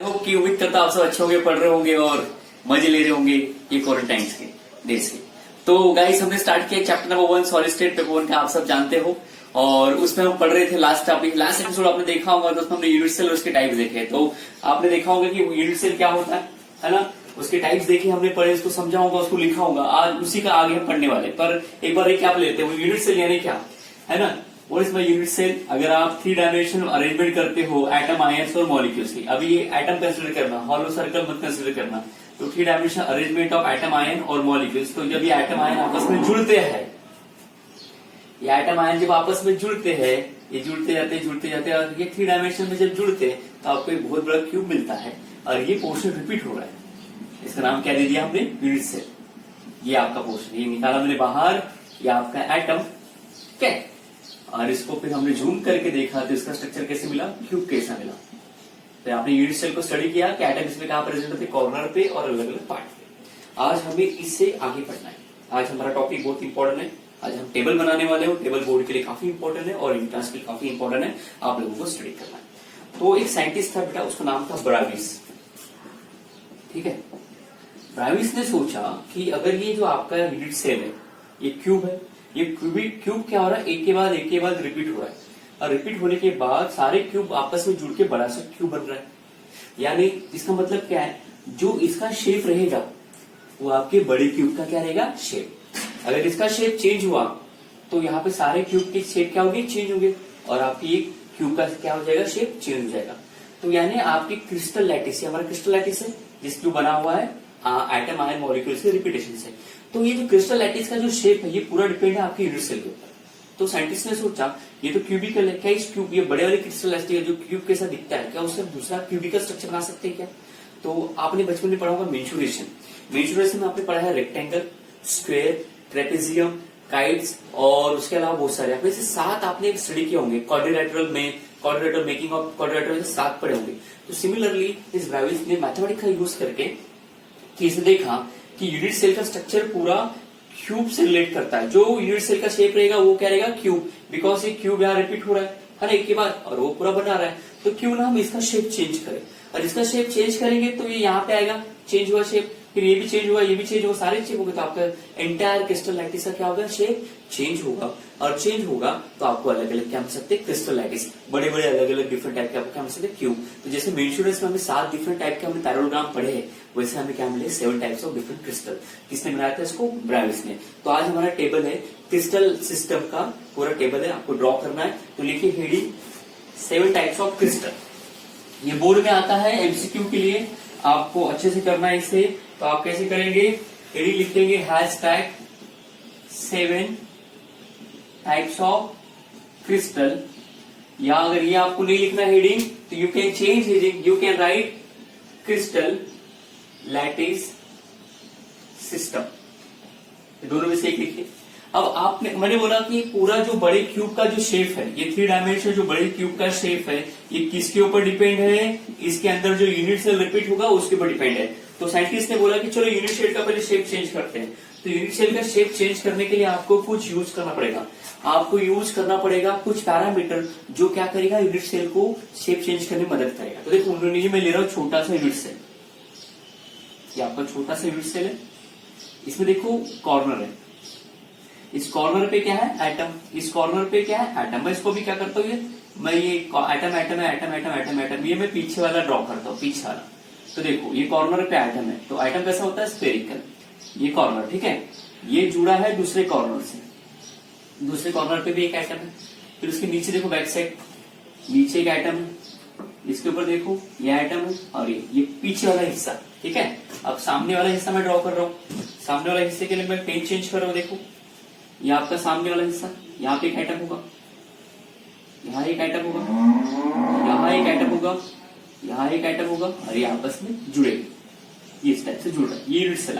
Hope की उम्मीद करता आप सब अच्छे होंगे, पढ़ रहे होंगे और मजे ले रहे होंगे ये क्वारंटाइन के डेज के। तो गाइस हमने स्टार्ट किया chapter number 1 solid state paper 1 का, आप सब जानते हो। और उसमें हम पढ़ रहे थे लास्ट टॉपिक, लास्ट एपिसोड आपने देखा होगा तो उसमें हमने यूनिट सेल और उसके टाइप्स देखे। तो आपने देखा होगा कि यूनिट सेल क्या होता है ना, उसके टाइप्स देखे हमने, पढ़े, उसको समझा होगा, उसको लिखा होगा। आज उसी का आगे हम पढ़ने वाले, पर एक बार एक क्या लेते हैं, वो यूनिट सेल यानी क्या है ना। और इसमें यूनिट सेल अगर आप 3 डायमेंशनल अरेंजमेंट करते हो एटम, आयंस और मॉलिक्यूल्स की, अभी ये एटम कंसिडर करना, हॉलो सर्कल मत कंसिडर करना। तो 3 dimensional arrangement of atom, ion और मॉलिक्यूल्स, तो जब ये एटम आयन आपस में जुड़ते हैं, ये एटम आयन जब आपस में जुड़ते हैं, ये जुड़ते जाते और ये 3 डायमेंशन में जब जुड़ते हैं तो आपको एक बहुत बड़ा क्यूब मिलता है और ये पोर्शन रिपीट हो रहा है। इसका नाम क्या दे दिया हमने, यूनिट सेल। ये आपका पोर्शन, ये निकाला मैंने बाहर, ये आपका एटम, क्या, और इसको फिर हमने जूम करके देखा तो इसका स्ट्रक्चर कैसे मिला, क्यूब कैसा मिला। तो आपने यूनिट सेल को स्टडी किया कि एटम इसमें कहां प्रेजेंट होते, कॉर्नर पे और अलग अलग पार्ट पे। आज हमें इससे आगे पढ़ना है। आज हमारा टॉपिक बहुत इंपॉर्टेंट है। आज हम टेबल बनाने वाले हो, टेबल बोर्ड के लिए काफी इंपॉर्टेंट है और इंट्रांस के लिए काफी इंपॉर्टेंट है, आप लोगों को स्टडी करना है। तो एक साइंटिस्ट था बेटा, उसका नाम था ब्राविस, ठीक है। ब्राविस ने सोचा कि अगर ये जो आपका यूनिट सेल है, ये क्यूब है, ये क्यूब क्या हो रहा है, एक के बाद रिपीट हो रहा है, और रिपीट होने के बाद सारे क्यूब आपस में जुड़ के बड़ा सा क्यूब बन रहा है। यानी इसका मतलब क्या है, जो इसका शेप रहेगा वो आपके बड़े क्यूब का क्या रहेगा, शेप। अगर इसका शेप चेंज हुआ तो यहाँ पे सारे क्यूब की शेप क्या होगी, चेंज होंगे, और आपकी एक क्यूब का क्या हो जाएगा, शेप चेंज हो जाएगा। तो यानी आपकी क्रिस्टल लैटिस, हमारा क्रिस्टल लैटिस है जिस क्यूब बना हुआ है एटम, आयन, मॉलिक्यूल्स के रिपीटेशन से। तो ये जो क्रिस्टल लैटिस का जो शेप है, ये पूरा डिपेंड है आपके यूनिट सेल के ऊपर। तो साइंटिस्ट ने सोचा ये तो क्यूबिकल है, क्या इस क्यूब, ये बड़े वाले क्रिस्टल लैटिस जो क्यूब कैसा दिखता है, क्या उससे दूसरा क्यूबिकल स्ट्रक्चर बना सकते हैं क्या। तो आपने बचपन में पढ़ा होगा मेंशुरेशन। मेंशुरेशन में आपने पढ़ा है रेक्टेंगल, स्क्वायर, ट्रेपेजियम, काइट्स और उसके अलावा बहुत सारे, आपने से 7 आपने स्टडी किए होंगे। क्वाड्रिलेटरल में, क्वाड्रिलेटरल मेकिंग ऑफ क्वाड्रिलेटरल 7 पढ़े होंगे। तो सिमिलरली इस ब्राविस ने मैथमेटिक्स का यूज करके इसे देखा कि यूनिट सेल का स्ट्रक्चर पूरा क्यूब से रिलेट करता है। जो यूनिट सेल का शेप रहेगा वो क्या रहेगा, क्यूब, बिकॉज ये क्यूब यहाँ रिपीट हो रहा है हर एक के बाद, और वो पूरा बना रहा है। तो क्यों ना हम इसका शेप चेंज करें, और इसका शेप चेंज करेंगे तो ये यहाँ पे आएगा, चेंज हुआ शेप, फिर ये भी चेंज हुआ, ये भी चेंज हुआ, सारे चेंज हो गए, तो आपका एंटायर क्रिस्टल लैटिस का क्या होगा, शेप चेंज होगा। और चेंज होगा तो आपको अलग अलग क्या मिल सकते हैं, क्रिस्टल लैटिस, बड़े बड़े अलग अलग डिफरेंट टाइप के आपको क्या मिल सकते हैं, क्यूब। तो जैसे मेंशुरेशन में हमें 7 डिफरेंट टाइप के हमने पैरेललोग्राम पढ़े हैं, वैसे हमें क्या मिले 7 टाइप्स ऑफ डिफरेंट क्रिस्टल। किसने बनाया था इसको, ब्राविस ने। तो आज हमारा टेबल है क्रिस्टल सिस्टम का, पूरा टेबल है, आपको ड्रॉ करना है। तो लिखिए हेडिंग 7 टाइप्स ऑफ क्रिस्टल। ये बोर्ड में आता है एमसीक्यू के लिए, आपको अच्छे से करना है इसे। तो आप कैसे करेंगे, हेडिंग लिख देंगे हैशटैग 7 टाइप्स ऑफ क्रिस्टल, या अगर ये आपको नहीं लिखना हेडिंग तो you can change heading, you can write crystal lattice system, दोनों में से एक लिखिए। अब आपने, मैंने बोला कि पूरा जो बड़े क्यूब का जो शेप है, ये 3 डायमेंशन जो बड़े क्यूब का शेप है, ये किसके ऊपर डिपेंड है, इसके अंदर जो यूनिट सेल रिपीट होगा उसके ऊपर डिपेंड है। तो साइंटिस्ट ने बोला कि चलो यूनिट सेल का पहले शेप चेंज करते हैं। तो यूनिट सेल का शेप चेंज करने के लिए आपको कुछ यूज करना पड़ेगा, आपको यूज करना पड़ेगा कुछ पैरामीटर जो क्या करेगा, यूनिट सेल को शेप चेंज करने में मदद करेगा। तो देखो उन्होंने, ये मैं ले रहा हूं छोटा सा यूनिट सेल, ये आपका छोटा सा यूनिट सेल है, इसमें देखो कॉर्नर है, इस कॉर्नर पे क्या है, एटम, इस कॉर्नर पे क्या है, एटम। मैं इसको भी क्या करता हूँ, मैं ये एटम एटम है, एटम एटम एटम एटम, ये मैं पीछे वाला ड्रॉ करता हूँ, पीछे वाला। तो देखो ये कॉर्नर पे एटम है, तो एटम कैसा होता है, स्फेरिकल, ये कॉर्नर, ठीक है, ये जुड़ा है दूसरे कॉर्नर से, दूसरे कॉर्नर पे भी एक एटम है। फिर उसके नीचे देखो बैक साइड, नीचे एक एटम है, इसके ऊपर देखो ये एटम है, और ये पीछे वाला हिस्सा, ठीक है। अब सामने वाला हिस्सा मैं ड्रॉ कर रहा हूँ, सामने वाला हिस्से के लिए मैं पेन चेंज कर रहा हूँ। देखो ये आपका सामने वाला हिस्सा, यहाँ पे एक एटम होगा, यहाँ एक एटम होगा, यहाँ एक एटम होगा, यहाँ एक एटम होगा, और ये आपस में जुड़ेगी, ये इस टाइप से जुड़ रहा है, ये यूनिट सेल,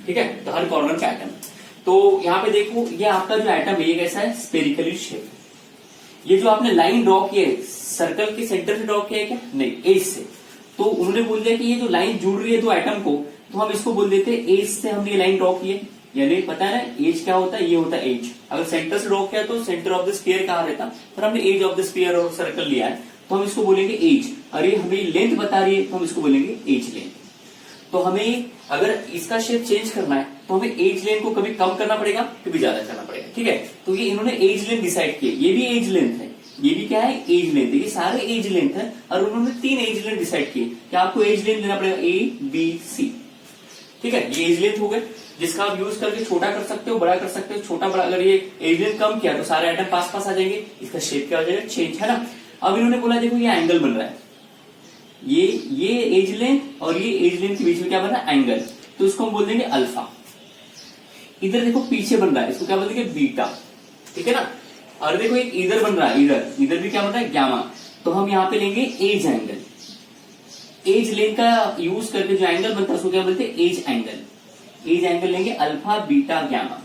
ठीक है। तो हर कॉर्नर का एटम। तो यहाँ पे देखो ये आपका जो एटम है ये कैसा है, स्पेरिकली शेप। ये जो आपने लाइन ड्रॉ की है, सर्कल के सेंटर से ड्रॉ किया है क्या, नहीं, एज से। तो उन्होंने बोल दिया कि ये जो लाइन जुड़ रही है दो एटम को, तो हम इसको बोल देते हैं एज से हमने ये लाइन ड्रॉ की है। यानी पता है ना एज क्या होता है, ये होता है एज। अगर सेंटर से ड्रॉ किया तो सेंटर ऑफ द स्फीयर कहाँ रहता, पर हमने एज ऑफ द स्फीयर और सर्कल लिया है, तो हम इसको बोलेंगे एज। अरे हमें लेंथ बता रही है तो हम इसको बोलेंगे एज लेंथ। तो हमें अगर इसका शेप चेंज करना है तो हमें एज लेंथ को कभी कम करना पड़ेगा, कभी ज्यादा करना पड़ेगा। ठीक है, तो ये इन्होंने एज लेंथ डिसाइड किया, ये भी एज लेंथ है, ये भी क्या है एज लेंथ है, ये सारे एज लेंथ है और उन्होंने 3 एज लेंथ डिसाइड किए कि आपको एज लेंथ लेना पड़ेगा ए बी सी। ठीक है, ये एज लेंथ हो गए जिसका आप यूज करके छोटा कर सकते हो, बड़ा कर सकते हो। छोटा बड़ा अगर ये एज लेंथ कम किया तो सारे आइटम पास पास आ जाएंगे, इसका शेप क्या हो जाएगा चेंज, है ना। अब इन्होंने बोला देखो ये एंगल बन रहा है, ये एज लेंथ और ये एज लेंथ के बीच में क्या बन रहा है एंगल, तो इसको हम बोल देंगे अल्फा। इधर देखो पीछे बन रहा है, इसको क्या बोल देंगे बीटा। ठीक है ना, और देखो एक इधर बन रहा है, इधर भी क्या बन रहा है गामा, तो हम यहाँ पे लेंगे एज एंगल। एज लेंथ का यूज करके जो एंगल बनता है उसको क्या बोलते हैं एज एंगल। एज एंगल लेंगे अल्फा बीटा गामा।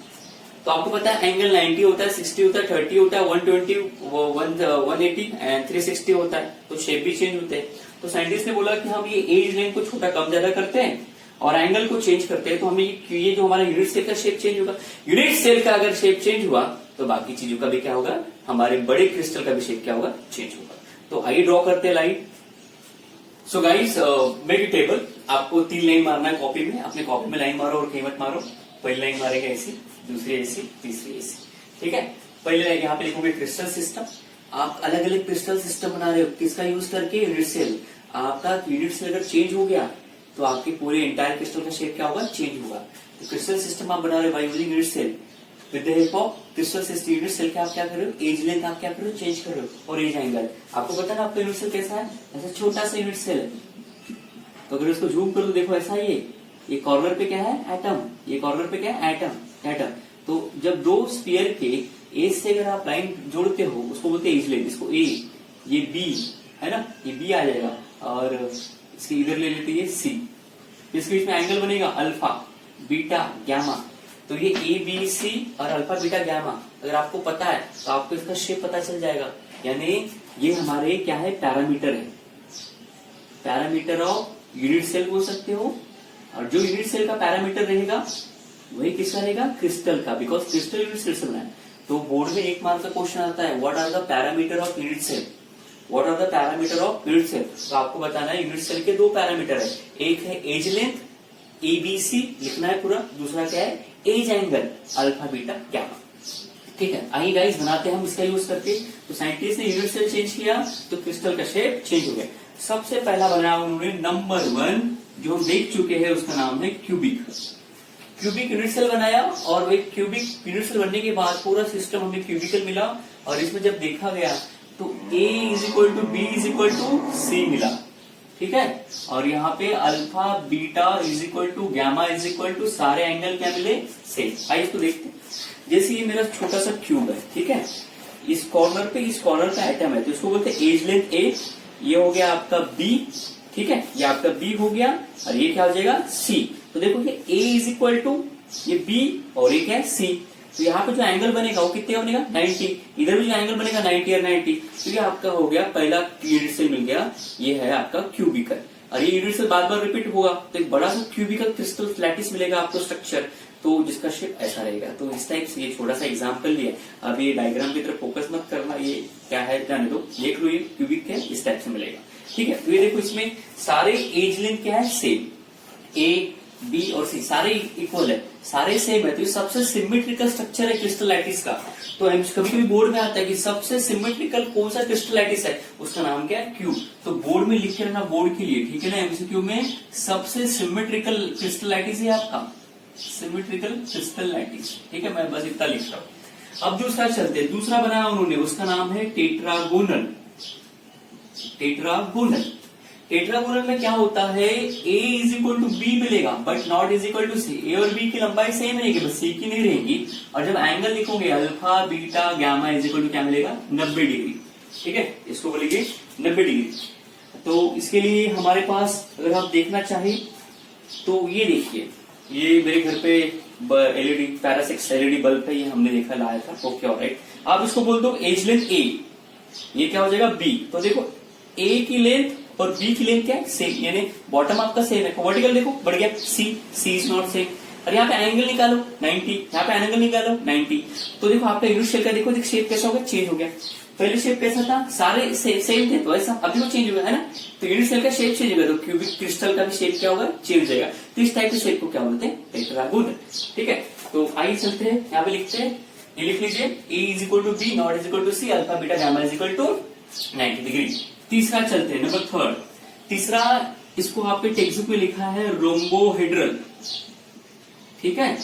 तो आपको पता है एंगल 90 होता है, 60 होता है, 30 होता है, 120, 180 एंड 360 होता है, तो शेप भी चेंज होते हैं। तो साइंटिस्ट ने बोला कि हम ये एज लेंथ को छोटा कम ज्यादा करते हैं और एंगल को चेंज करते हैं, तो हमें ये जो हमारा यूनिट सेल का शेप चेंज होगा, यूनिट सेल का अगर शेप चेंज हुआ तो बाकी चीजों का भी क्या होगा, हमारे बड़े क्रिस्टल का भी शेप क्या होगा चेंज होगा। तो आइए ड्रॉ करते हैं line. So guys make it table. आपको 3 लाइन मारना है कॉपी में, अपने कॉपी में लाइन मारो और कहीं मत मारो। पहली लाइन मारेगा ऐसी, दूसरी ऐसी, तीसरी ऐसी। ठीक है, पहले लाइन यहाँ पे लिखोगे क्रिस्टल सिस्टम। आप अलग अलग क्रिस्टल सिस्टम बना रहे हो, किसका यूज करके यूनिट सेल। आपका यूनिट सेल अगर चेंज हो गया तो आपके पूरे एंटायर क्रिस्टल का शेप क्या होगा चेंज होगा। तो क्रिस्टल सिस्टम आप बना रहे हो by using unit cell with the help of crystal system. Unit cell के आप क्या कर रहे हो, एज लेंथ आप क्या कर रहे हो चेंज कर रहे हो, और एज एंगल। आपको पता ना आपका यूनिट सेल कैसा है, ऐसा छोटा सा यूनिट सेल है। तो अगर इसको जूम कर दो देखो ऐसा ये कॉर्नर पे क्या है एटम, ये कॉर्नर पे क्या है एटम। तो जब 2 स्फीयर के एज से अगर आप लाइन जोड़ते हो उसको बोलते हैं एज लेंथ। इसको ए, ये बी है ना, ये बी आ जाएगा और इसके इधर ले लेते हैं सी। इसके बीच में एंगल बनेगा अल्फा बीटा गामा। तो ये ए बी सी और अल्फा बीटा गामा अगर आपको पता है तो आपको इसका शेप पता चल जाएगा। यानी ये हमारे क्या है पैरामीटर है, पैरामीटर ऑफ यूनिट सेल बोल सकते हो। और जो यूनिट सेल का पैरामीटर रहेगा वही किसका रहेगा क्रिस्टल का, बिकॉज क्रिस्टल यूनिट सेल से बना है। तो बोर्ड में 1 मार्क का क्वेश्चन आता है what are the parameter of unit cell, what are the parameter of unit cell. तो आपको बताना है यूनिट सेल के 2 पैरामीटर है, एक है एज लेंथ एबीसी लिखना है पूरा, दूसरा क्या है edge angle alpha beta gamma. ठीक है, आइए गाइस बनाते हैं हम इसका यूज करके। तो साइंटिस्ट ने यूनिट सेल चेंज किया तो क्रिस्टल का शेप चेंज हो गया। सबसे पहला बनाया उन्होंने नंबर 1 जो हम देख चुके हैं, उसका नाम है क्यूबिक। क्यूबिक यूनिट सेल बनाया और वही क्यूबिक यूनिट सेल बनने के बाद पूरा सिस्टम हमें क्यूबिकल मिला। और इसमें जब देखा गया तो A = B = C मिला। ठीक है, और यहाँ पे अल्फा बीटा = गामा = सारे एंगल क्या मिले सेम। आइए इसको देखते हैं। जैसे ये मेरा छोटा सा क्यूब है, ठीक है, इस कॉर्नर पे इस कॉर्नर का एटम है तो इसको बोलते हैं एज लेंथ ए। ये हो गया आपका बी, ठीक है, ये आपका बी हो गया और ये क्या हो जाएगा सी। तो देखो ये A = ये बी और एक है सी। तो यहाँ पे जो एंगल बनेगा वो कितने का बनेगा 90। इधर भी जो एंगल बनेगा 90 और 90। तो ये आपका हो गया पहला यूनिट सेल मिल गया, ये है आपका क्यूबिकल। और ये यूनिट सेल बार बार रिपीट होगा तो एक बड़ा सा क्यूबिकल क्रिस्टल लैटिस मिलेगा आपको स्ट्रक्चर, तो जिसका शेप ऐसा रहेगा। तो इस टाइप से ये छोटा सा एग्जांपल लिया। अब ये डायग्राम की तरफ फोकस मत करना, ये क्या है जाने दो, देख लो ये क्यूबिक है इस टाइप से मिलेगा। ठीक है, तो ये देखो इसमें सारे एज लेंथ क्या है सेम, ए बी और सी सारे इक्वल है, सारे सेम है। तो ये सबसे सिमेट्रिकल स्ट्रक्चर है क्रिस्टलाइटिस का। तो कभी कभी बोर्ड में आता है कि सबसे सिमेट्रिकल कौन सा क्रिस्टलाइटिस है, उसका नाम क्या है क्यूब। तो बोर्ड में लिखे रहना बोर्ड के लिए, ठीक है ना। एमसीक्यू में सबसे सिमेट्रिकल क्रिस्टलाइटिस है आपका सिमेट्रिकल क्रिस्टलाइटिस। ठीक है, मैं बस इतना लिख रहा हूं। अब दूसरा चलते हैं, दूसरा बनाया उन्होंने, उसका नाम है टेट्रागोनल। टेट्रागोनल, टेट्रागोनल में क्या होता है A = B मिलेगा बट नॉट = C। ए और बी की लंबाई सेम रहेगी बस C की नहीं रहेगी। और जब एंगल लिखोगे अल्फा बीटा गामा = क्या मिलेगा 90 डिग्री। ठीक है, इसको बोलेंगे 90 डिग्री। तो इसके लिए हमारे पास अगर आप देखना चाहे तो ये देखिए, ये मेरे घर पे एलईडी पैरासिक्स एलईडी बल्ब है, ये हमने देखा लाया था। ओके ऑलराइट, आप इसको बोल दो एज लेंथ A, ये क्या हो जाएगा B। तो देखो A की लेंथ और B की लेंथ क्या है सेम, यानी बॉटम आपका सेम है। वर्टिकल देखो बढ़ गया C इज नॉट सेम। और यहाँ पे एंगल निकालो 90, यहाँ पे एंगल निकालो 90। तो देखो आपका यूनिट सेल का देखो शेप कैसा होगा चेंज हो गया। पहले शेप कैसा था, सारे सेम थे, तो ऐसा अभी वो चेंज हुआ है ना, तो यूनिट सेल का शेप चेंज होगा, तो क्यूबिक क्रिस्टल का भी शेप क्या होगा, चेंज हो जाएगा। तो इस टाइप के शेप को क्या बोलते हैं, टेट्रागोनल। ठीक है, तो आइए चलते हैं, यहाँ पे लिखते हैं, ये लिख लीजिए A is equal to B not is equal to C, alpha beta gamma is equal to 90 degree. तीसरा चलते हैं, नंबर थर्ड। तीसरा, इसको आपके टेक्स्ट बुक में लिखा है रोम्बोहेड्रल। ठीक है,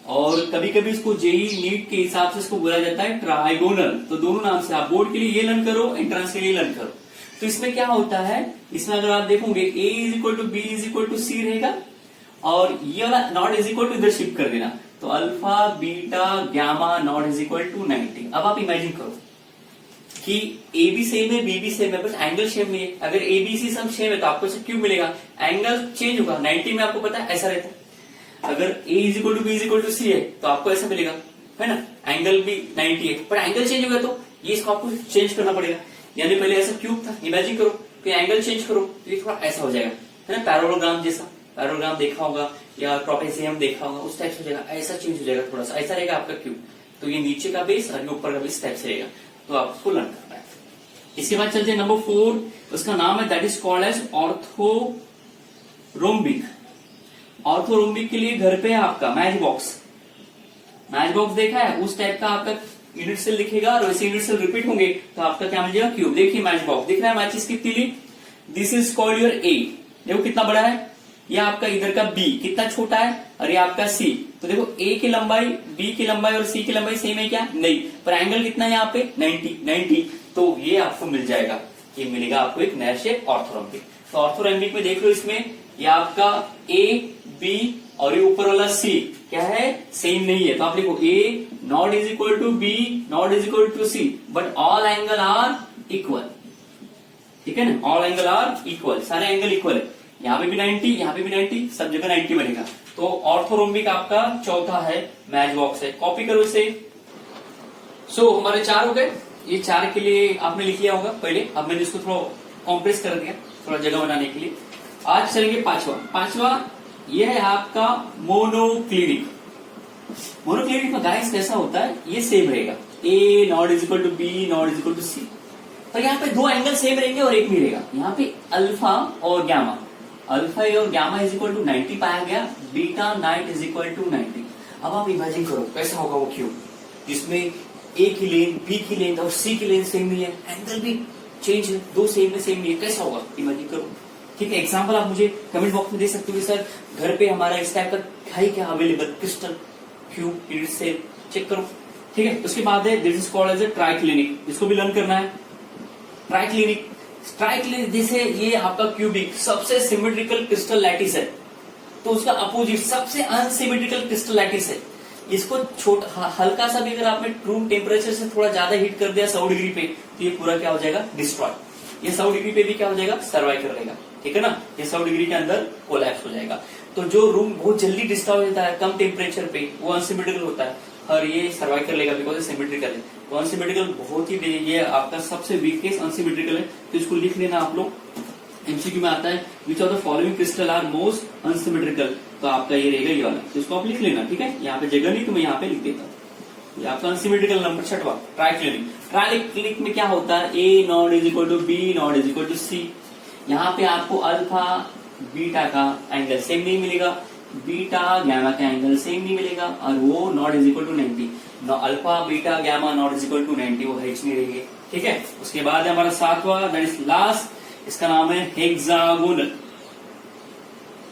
और कभी कभी इसको जेई नीट के हिसाब से इसको बोला जाता है ट्राइगोनल। तो दोनों नाम से आप बोर्ड के लिए ये लर्न करो, एंट्रेंस के लिए लर्न करो। तो इसमें क्या होता है, इसमें अगर आप देखोगे A is equal to B is equal to C रहेगा, और ये वाला नॉट इज इक्वल टू इधर शिफ्ट कर देना, तो alpha beta gamma not is equal to 90। अब आप इमेजिन करो कि ए भी सेम है, बी भी सेम है, बस एंगल सेम नहीं है। अगर ए बी सी सब सेम है तो आपको क्यूब मिलेगा, एंगल चेंज होगा। 90 में आपको पता है ऐसा रहता है। अगर a is equal to B is equal to C है तो आपको ऐसा मिलेगा, है ना, एंगल भी 90 है, पर एंगल चेंज होगा तो ये इसको आपको चेंज करना पड़ेगा। यानी पहले ऐसा क्यूब था, इमेजिन करो, फिर एंगल चेंज करो तो ये थोड़ा ऐसा हो जाएगा, है ना, पैरालोग्राम जैसा। पैरालोग्राम देखा होगा या ट्रापेजियम देखा होगा, उस टाइप से हो जाएगा, ऐसा चेंज हो जाएगा, थोड़ा सा ऐसा रहेगा आपका क्यूब। तो ये नीचे का बेस और ये ऊपर का बेस टाइप से रहेगा, तो आपको लर्न करना है। इसके बाद चलते हैं नंबर 4, उसका नाम है that is called as orthorhombic. Orthorhombic के लिए घर पे है आपका मैच बॉक्स। मैच बॉक्स देखा है, उस टाइप का आपका यूनिट सेल दिखेगा, और वैसे यूनिट सेल रिपीट होंगे तो आपका क्या मिल जाएगा, क्यूब। देखिए मैच बॉक्स दिख रहा है, मैचिस की तीली, दिस इज कॉल्ड योर ए। देखो कितना बड़ा है, ये आपका इधर का बी कितना छोटा है, और ये आपका सी। तो देखो ए की लंबाई, बी की लंबाई और सी की लंबाई सेम है क्या, नहीं, पर एंगल कितना है यहाँ पे 90। तो ये आपको मिल जाएगा, ये मिलेगा आपको एक नया शेप ऑर्थोरोम्बिक। तो ऑर्थोरोम्बिक में देख लो, इसमें ये आपका ए बी और ये ऊपर वाला सी क्या है, सेम नहीं है, तो आप लिखो A not is equal to B not is equal to C, but all angle are equal. ठीक है ना, ऑल एंगल आर इक्वल, सारे एंगल इक्वल है, यहाँ पे भी 90, यहाँ पे भी 90, सब जगह 90 बनेगा। तो ऑर्थोरोम्बिक आपका चौथा है, मैच बॉक्स है, कॉपी करो इसे। सो हमारे 4 हो गए, ये 4 के लिए आपने लिख लिया होगा पहले, अब मैंने इसको थोड़ा कॉम्प्रेस कर दिया थोड़ा जगह बनाने के लिए। आज चलेंगे पांचवा, ये है आपका मोनोक्लिनिक। मोनोक्लिनिक में गाइस कैसा होता है, ये सेम रहेगा, A not is equal to B not is equal to C, पर यहाँ पे 2 एंगल सेम रहेंगे और एक नहीं रहेगा। यहाँ पे अल्फा और गामा, अल्फा और गामा इज इक्वल टू 90 पाया गया, बीटा नाइट इज इक्वल टू 90। अब आप इमेजिन करो कैसा होगा वो क्यूब, जिसमें ए की लेंथ, बी की लेंथ और सी की लेंथ सेम नहीं है, एंगल भी चेंज है, 2 सेम नहीं है, कैसा होगा इमेजिन करो। ठीक है, एग्जांपल आप मुझे कमेंट बॉक्स में दे सकते हो कि सर घर पे हमारा इस टाइप का है क्या अवेलेबल, क्रिस्टल क्यूब यूनिट से चेक करो। ठीक है, उसके बाद है this is called as a triclinic, इसको भी लर्न करना है। ट्राइक्लिनिक जैसे ये आपका क्यूबिक सबसे सिमेट्रिकल क्रिस्टल लैटिस है, तो उसका अपोजिट सबसे अनसिमेट्रिकल क्रिस्टल लैटिस है। इसको छोटा हल्का सा भी अगर आपने रूम टेम्परेचर से थोड़ा ज्यादा हीट कर दिया 100 डिग्री पे, तो ये पूरा क्या हो जाएगा, डिस्ट्रॉय। ये 100 डिग्री पे भी क्या हो जाएगा, सर्वाइव कर लेगा। ठीक है ना, ये 100 डिग्री के अंदर कोलैप्स हो जाएगा। तो जो रूम बहुत जल्दी डिस्ट्रॉय होता है कम टेम्परेचर पे, वो अनसिमेट्रिकल होता है, और ये सर्वाइव कर लेगा बिकॉज सिमेट्रिकल है। तो अनसिमेट्रिकल बहुत ही, ये आपका सबसे वीकेस्ट अनसिमेट्रिकल है, तो इसको लिख लेना आप लोग। एमसीक्यू में आता है which of the following crystal are most unsymmetrical, तो आपका ये रहेगा ये वाला, तो इसको आप लिख लेना। ठीक है, यहाँ पे जगह नहीं तो मैं यहाँ पे लिख देता हूँ। ये आपका अनसिमेट्रिकल नंबर 6वां ट्राइक्लिनिक। ट्राइक्लिनिक में क्या होता है, A not is equal to B not is equal to C. यहाँ पे आपको अल्फा बीटा का एंगल सेम नहीं मिलेगा, बीटा गामा का एंगल सेम नहीं मिलेगा, और वो not is equal to 90। Alpha beta gamma not is equal to 90, वो हेच नहीं रहेंगे। ठीक है, उसके बाद है हमारा 7वां दैट इज लास्ट, इसका नाम है हेक्सागोनल।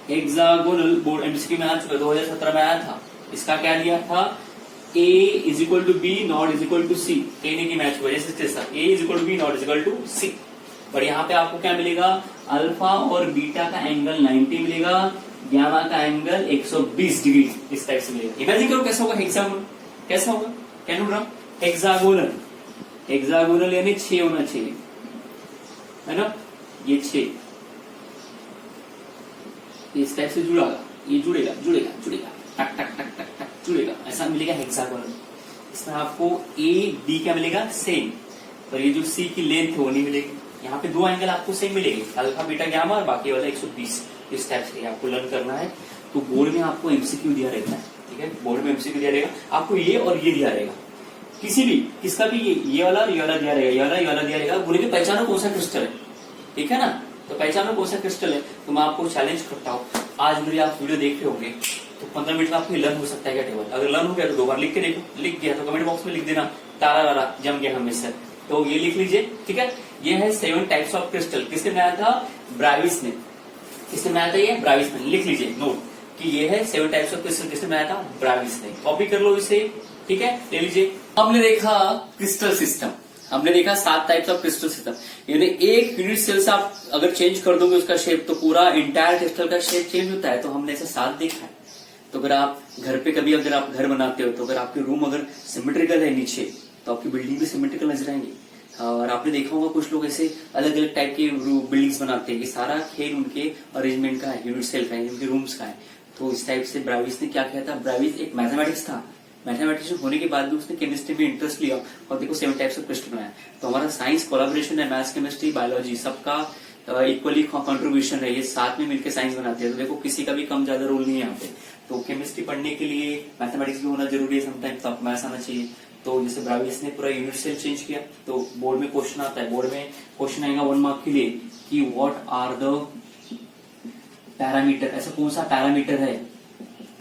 हेक्सागोनल बोर्ड एमसीक्यू में आ चुका, 2017 में आया था। इसका क्या दिया था, A is equal to B not is equal to C, कहने की मैच वजह से A is equal to B not is equal to C. पर यहाँ पे आपको क्या मिलेगा, अल्फा और बीटा का एंगल 90 मिलेगा, गामा का एंगल 120 डिग्री इस टाइप से मिलेगा। इमेजिन करो कैसा होगा हेक्सागोनल, कैसा होगा, can you draw hexagonal. Hexagonal यानी 6 होना चाहिए, है ना, ये 6 इस टाइप से जुड़ा, ये जुड़ेगा टक टक टक टक टक जुड़ेगा, ऐसा मिलेगा हेक्सागोनल। इसमें आपको ए डी क्या मिलेगा सेम, पर ये जो सी की लेंथ है वो नहीं मिलेगी। यहाँ पे 2 एंगल आपको सेम मिलेंगे, अल्फा बीटा गामा, और बाकी वाला 120। इस टाइप से आपको लर्न करना है। तो बोर्ड में आपको एमसीक्यू दिया रहता है, ठीक है, बोर्ड में एमसीक्यू दिया रहेगा आपको, ये और ये दिया रहेगा। किसी भी किसका भी ये वाला दिया रहेगा, ये वाला दिया रहेगा, बोलेंगे पहचानो कौन सा क्रिस्टल है, ठीक है ना। तो पहचानो कौन सा क्रिस्टल है। तो मैं आपको चैलेंज करता हूँ, आज मेरी आप वीडियो देख रहे होंगे तो 15 मिनट में आपको लर्न हो सकता है क्या टेबल। अगर लर्न हो गया तो 2 बार लिख के देखो, लिख गया तो कमेंट बॉक्स में लिख देना तारा वारा जम गया हमें सर। तो ये लिख लीजिए, ठीक है। ये है 7 टाइप्स ऑफ क्रिस्टल। किसने बनाया था? ब्राविस ने। किसने बनाया था? ये ब्राविस ने। लिख लीजिए नोट कि ये है 7 टाइप्स ऑफ क्रिस्टल। किसने बनाया था? ब्राविस ने। कॉपी कर लो इसे, ठीक है, ले लीजिए। हमने देखा क्रिस्टल सिस्टम, हमने देखा 7 टाइप्स ऑफ क्रिस्टल सिस्टम। यानी एक यूनिट सेल से आप अगर चेंज कर दोगे उसका शेप तो पूरा इंटायर क्रिस्टल का शेप चेंज होता है। तो हमने ऐसे 7 देखा है। तो अगर आप घर पे कभी अगर आप घर बनाते हो तो अगर आपके रूम अगर सिमेट्रिकल है नीचे तो आपकी बिल्डिंग भी सिमेट्रिकल नजर आएंगी। और आपने देखा होगा कुछ लोग ऐसे अलग अलग टाइप के बिल्डिंग्स बनाते हैं कि सारा खेल उनके अरेंजमेंट का है, यूनिट सेल का है, उनके रूम्स का है। तो इस टाइप से ब्राविस ने क्या किया था? ब्राविस एक मैथमेटिक्स था, मैथमेटिशियन होने के बाद भी उसने केमिस्ट्री में इंटरेस्ट लिया और देखो 7 टाइप्स ऑफ क्रिस्टल बनाया। तो हमारा साइंस कोलैबोरेशन है, मैथ्स, केमिस्ट्री, बायोलॉजी सबका इक्वली कंट्रीब्यूशन है। ये साथ में मिलकर साइंस बनाते हैं। तो देखो किसी का भी कम ज्यादा रोल नहीं है यहाँ पे। तो केमिस्ट्री पढ़ने के लिए मैथमेटिक्स भी होना जरूरी है समटाइम, तो आपको मैथ्स आना चाहिए। तो जैसे ब्राविस ने पूरा यूनिट सेल चेंज किया। तो बोर्ड में क्वेश्चन आता है, बोर्ड में क्वेश्चन आएगा 1 मार्क के लिए कि व्हाट आर द पैरामीटर, ऐसा कौन सा पैरामीटर है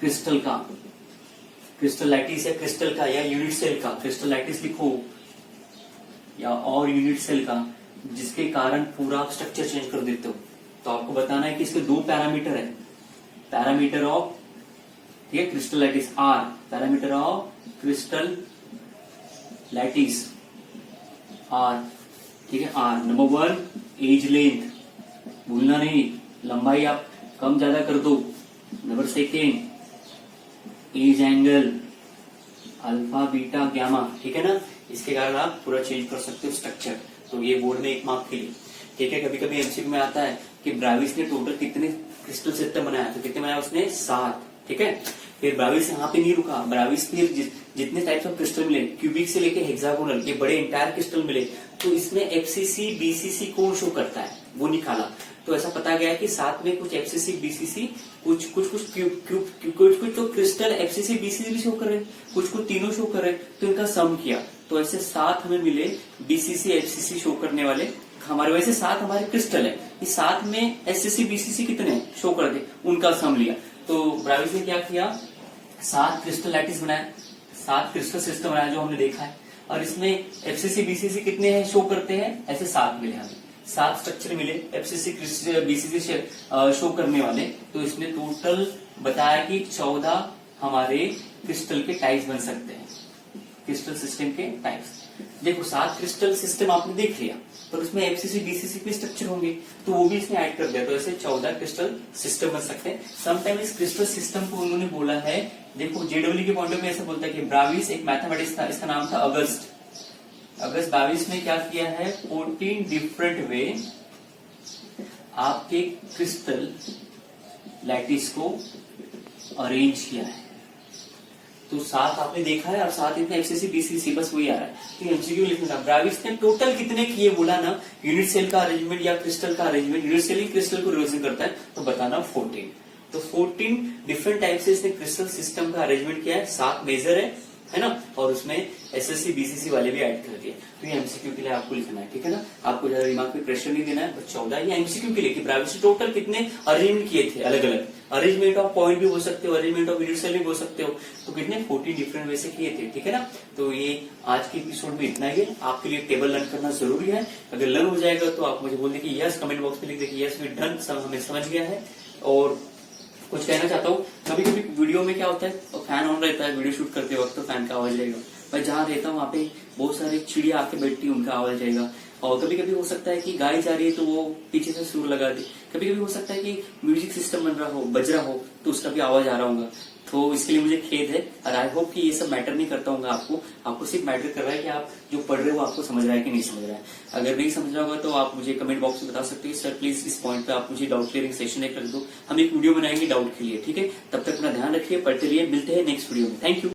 क्रिस्टल का, क्रिस्टल लैटिस या क्रिस्टल का या यूनिट सेल का। क्रिस्टल लैटिस लिखो या और यूनिट सेल का, जिसके कारण पूरा स्ट्रक्चर चेंज कर देते हो। तो आपको बताना है कि इसके 2 पैरामीटर है। पैरामीटर ऑफ, ठीक है, crystal lattice are, parameter of crystal lattice are, ठीक है, आर। नंबर 1 एज लेंथ, भूलना नहीं, लंबाई आप कम ज्यादा कर दो। Number 2 edge angle, alpha beta gamma, ठीक है ना। इसके कारण आप पूरा चेंज कर सकते हो स्ट्रक्चर। तो ये बोर्ड में 1 मार्क के लिए, ठीक है। कभी कभी एमसीक्यू में आता है कि ब्राविस ने टोटल कितने क्रिस्टल सिस्टम बनाया, तो कितने बनाया उसने? 7, ठीक है। फिर ब्राविस यहाँ पे नहीं रुका, ब्राविस फिर जितने टाइप्स ऑफ क्रिस्टल मिले, क्यूबिक से लेके हेक्सागोनल, ये बड़े इंटायर क्रिस्टल मिले, तो इसमें एफसीसी बीसीसी कौन शो करता है वो निकाला। तो ऐसा पता गया कि साथ में कुछ एफसीसी बीसीसी, कुछ तो क्रिस्टल एफसीसी बीसीसी भी शो कर रहे, कुछ तीनों शो कर रहे। तो इनका सम किया तो ऐसे 7 हमें मिले बीसीसी एफसीसी शो करने वाले। हमारे वैसे 7 हमारे क्रिस्टल है, इस 7 में एफसीसी बीसीसी कितने शो कर दे, उनका सम लिया। तो ब्राविस ने क्या किया? 7 क्रिस्टल लैटिस बनाया, 7 क्रिस्टल सिस्टम बनाया जो हमने देखा है। और इसमें एफसीसी बीसीसी कितने हैं शो करते हैं, ऐसे 7 मिले हमें, 7 स्ट्रक्चर मिले एफसीसी बीसीसी शो करने वाले। तो इसमें टोटल बताया कि 14 हमारे क्रिस्टल के टाइप्स बन सकते हैं, क्रिस्टल सिस्टम के टाइप्स। देखो 7 क्रिस्टल सिस्टम आपने देख लिया, पर उसमें एफसीसी बीसीसी के स्ट्रक्चर होंगे तो वो भी इसने ऐड कर दिया। तो ऐसे 14 क्रिस्टल सिस्टम बन सकते हैं। समटाइम इस क्रिस्टल सिस्टम को उन्होंने बोला है, देखो जेडब्ल्यू के पॉइंट ऑफ व्यू ऐसा बोलता है कि ब्राविस एक मैथमेटिक्स था, इसका नाम था अगस्त ब्राविस ने क्या किया है? 14 डिफरेंट वे आपके क्रिस्टल लैटिस को अरेंज किया है। तो 7 आपने देखा है और 7 इतने एफसीसी बीसीसी, बस वही आ रहा है। तो एमसीक्यू लिखना, ब्राविस ने टोटल कितने किए बोला ना, यूनिट सेल का अरेंजमेंट या क्रिस्टल का अरेंजमेंट, यूनिट सेल ही क्रिस्टल को रिप्रेजेंट करता है, तो बताना 14। तो 14 डिफरेंट टाइप से इसने क्रिस्टल सिस्टम का अरेंजमेंट किया है। 7 मेजर है ना, और उसमें एसएससी बीसीसी वाले भी ऐड कर दिए। तो ये एमसीक्यू के लिए आपको लिखना है, ठीक है ना। आपको ज्यादा दिमाग पे प्रेशर नहीं देना है, बस 14 ये एमसीक्यू के लिए कि ब्राविस ने टोटल कितने अरेंजमेंट किए थे, अलग अलग अरेंजमेंट ऑफ पॉइंट भी हो सकते हो, अरेंजमेंट ऑफ यूनिट सेल भी हो सकते हो। तो कितने 14 डिफरेंट वे से किए थे, ठीक है ना। तो ये आज के एपिसोड में इतना ही है। आपके लिए टेबल लर्न करना जरूरी है। अगर लर्न हो जाएगा तो आप मुझे बोल दें कि यस, कमेंट बॉक्स में लिख दें कि यस वी डन, सब हमें समझ गया है। और कुछ कहना चाहता हूँ, कभी कभी वीडियो में क्या होता है, फैन ऑन रहता है वीडियो शूट करते वक्त, तो फैन का आवाज रहेगा। मैं जहाँ रहता हूँ वहाँ पे बहुत सारी चिड़िया आके बैठती है, उनका आवाज रहेगा। और कभी कभी हो सकता है कि गाय जा रही है तो वो पीछे से सुर लगा दे। कभी कभी हो सकता है कि म्यूजिक सिस्टम बज रहा हो तो उसका भी आवाज आ रहा होगा। तो इसके लिए मुझे खेद है और आई होप कि ये सब मैटर नहीं करता होगा आपको सिर्फ मैटर कर रहा है कि आप जो पढ़ रहे हो आपको समझ रहा है कि नहीं समझ रहा है। अगर नहीं समझ रहा होगा तो आप मुझे कमेंट बॉक्स में बता सकते हैं, सर प्लीज इस पॉइंट पे आप मुझे डाउट क्लियरिंग सेशन एक रख दो। हम एक वीडियो बनाएंगे डाउट के लिए, ठीक है। तब तक अपना ध्यान रखिए, पढ़ते रहिए, मिलते हैं नेक्स्ट वीडियो में। Thank you.